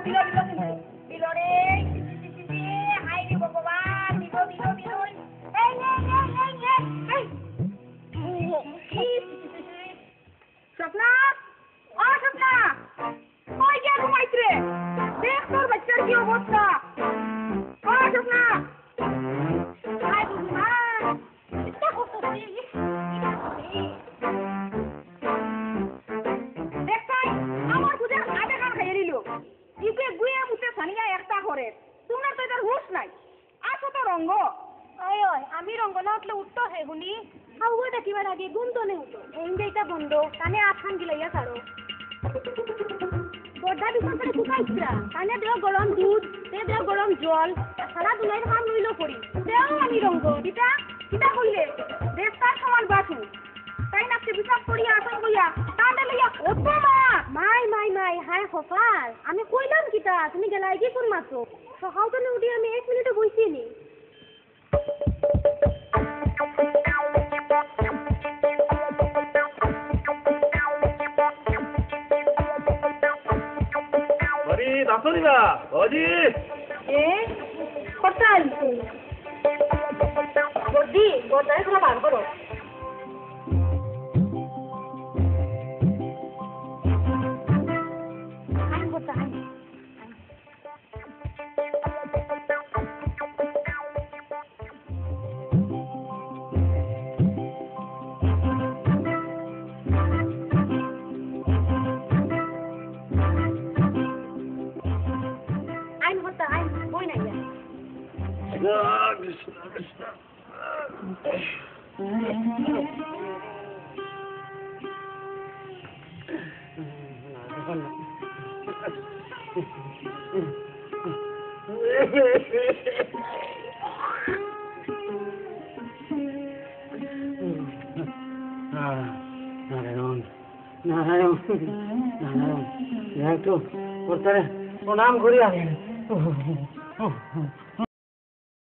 below below কিন্তু বিলো রে হাই রে ভগবান বিলো বিলো বিলো এই স্বপ্না ও স্বপ্না কই গিয়া ঘুমাইছ রে দেখ তোর বাচ্চার কি অবস্থা ও স্বপ্না হাই ভগবান এটা করতেছি দেখতাই আমার বুঝে আগে গান খাইয়ে দিল ইকে গুয়ে মুতে সানিয়া একটা করে তুমি তো এটার হুঁশ নাই আসো তো রঙ্গ ওই ওই আমি রঙ্গ না উঠলে উঠতো হে গুনি হাওয়া দেখিবার আগে ঘুম তো নেই উঠো এইটা বন্ধ কানে আঠান গিলাইয়া ছাড়ো বড়দা বিছান করে শুকাইছিলা কানে দেও গরম দুধ দেও গরম জল সারা দুনিয়ার কাম লইলো করি দেও আমি রঙ্গ দিটা কিটা কইলে দেশটার সমান বাসু তাই না বিছান করিয়া আসন কইয়া কান্দে লইয়া ওঠো মা মাই হাই খফার আমি কইলাম কিটা তুমি গেলাই কি কোন মাত্র সকালতনে উঠি আমি 1 মিনিটও বইছি নি বড়ি দাসরিবা বড়ি কোথায় বড়ি বড়াই করে বার করো আই কোথায় নারায়ণ একটু প্রণাম করি আমি